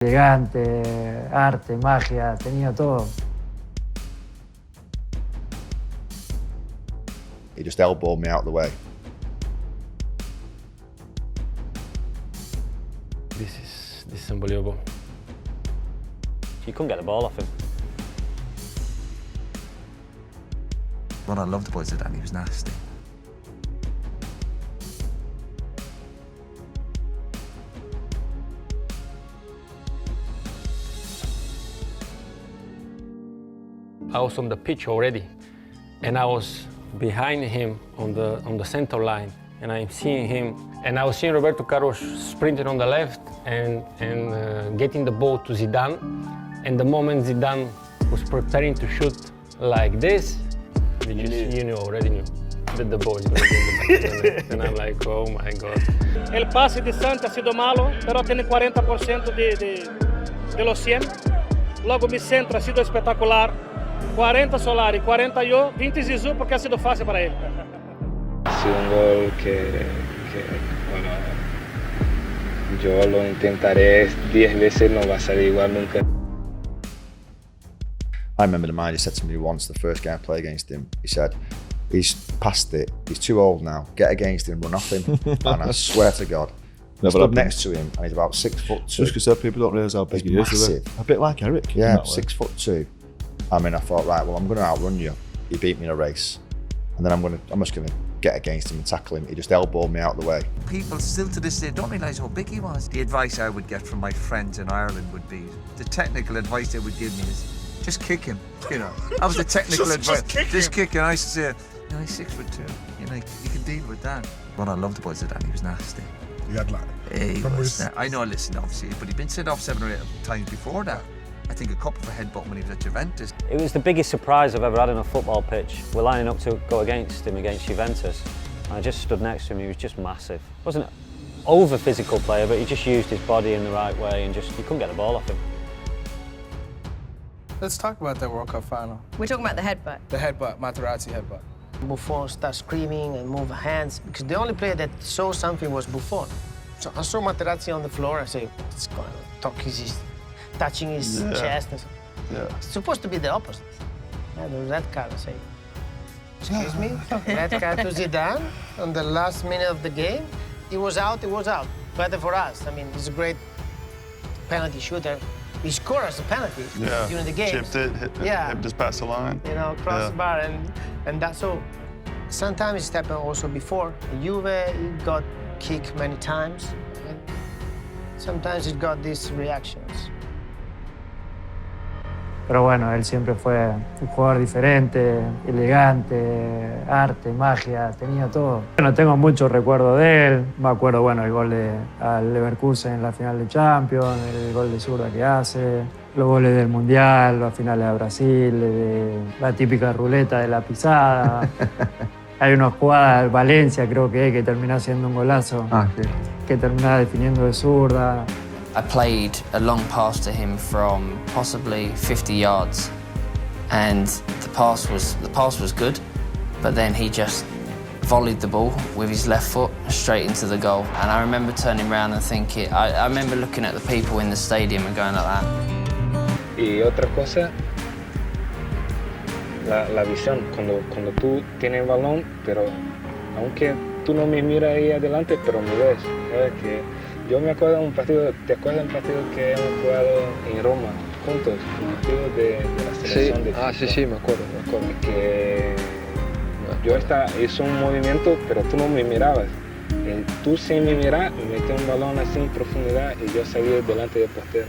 Elegante, arte, magia, tenía todo. He just elbowed me out of the way. This is unbelievable. You couldn't get the ball off him. What I loved about Zidane, he was nasty. I was on the pitch already, and I was behind him on the center line, and I'm seeing him, and I was seeing Roberto Carlos sprinting on the left and getting the ball to Zidane, and the moment Zidane was preparing to shoot like this, you already knew that the ball is going to be in the back of the net, and I'm like, oh my God. El pase de Santi ha sido malo, pero tiene 40% de los 100. Logo mi centro ha sido espectacular. 40 Solari, 40 yo, 20 Zizou porque ha sido fácil para él. Ha sido un gol que bueno, yo lo intentaré 10 veces, no va a salir igual nunca. I remember the manager said to me once, the first game I played against him, he said, he's past it, he's too old now, get against him, run off him. And I swear to God, I stood next to him and he's about 6'2". Just because people don't realise how big he is. Massive. A bit like Eric. Yeah, 6'2". I mean, I thought, right, well, I'm going to outrun you. He beat me in a race. And then I'm just going to get against him and tackle him. He just elbowed me out of the way. People still to this day don't realise how big he was. The advice I would get from my friends in Ireland would be, the technical advice they would give me is, just kick him, you know. That was the technical advice. Just kick him. I used to say, you know, he's 6'2". You know, you can deal with that. What I loved about Zidane, he was nasty. He had like... He was, I know, listen, obviously, but he'd been sent off 7 or 8 times before that. I think a couple for Headbutt when he was at Juventus. It was the biggest surprise I've ever had on a football pitch. We're lining up to go against him against Juventus. And I just stood next to him, he was just massive. Wasn't an over physical player, but he just used his body in the right way and just, you couldn't get the ball off him. Let's talk about that World Cup final. We're talking about the headbutt. The headbutt, Materazzi headbutt. Buffon started screaming and moved hands because the only player that saw something was Buffon. So I saw Materazzi on the floor. I say, "What's going on?" He's touching his chest. And so. It's supposed to be the opposite. And the red card. I say, "Excuse me, red card to Zidane on the last minute of the game. He was out. He was out. Better for us. I mean, he's a great penalty shooter. He scored us a penalty during the game. Chipped it, hit just past the line. You know, cross the bar, and that's so. Sometimes it happened also before. Juve, he got kicked many times. And sometimes it got these reactions. Pero bueno, él siempre fue un jugador diferente, elegante, arte, magia, tenía todo. Bueno, tengo muchos recuerdos de él. Me acuerdo, bueno, el gol al Leverkusen en la final de Champions, el gol de zurda que hace, los goles del Mundial, las finales de Brasil, la típica ruleta de la pisada. Hay una jugada al Valencia, creo que termina haciendo un golazo, que termina definiendo de zurda. I played a long pass to him from possibly 50 yards, and the pass was good, but then he just volleyed the ball with his left foot straight into the goal. And I remember turning around and thinking, I remember looking at the people in the stadium and going like that. Y otra cosa, la visión, cuando tú tienes el balón, pero aunque tú no me miras ahí adelante, pero me ves, ¿sabes? Que yo me acuerdo de un partido, ¿te acuerdas del partido que hemos jugado en Roma juntos? Un partido de la selección de Chile. Sí, me acuerdo. Que yo hice un movimiento, pero tú no me mirabas. Tú sin me mirar, me metí un balón así en profundidad y yo salí delante del portero.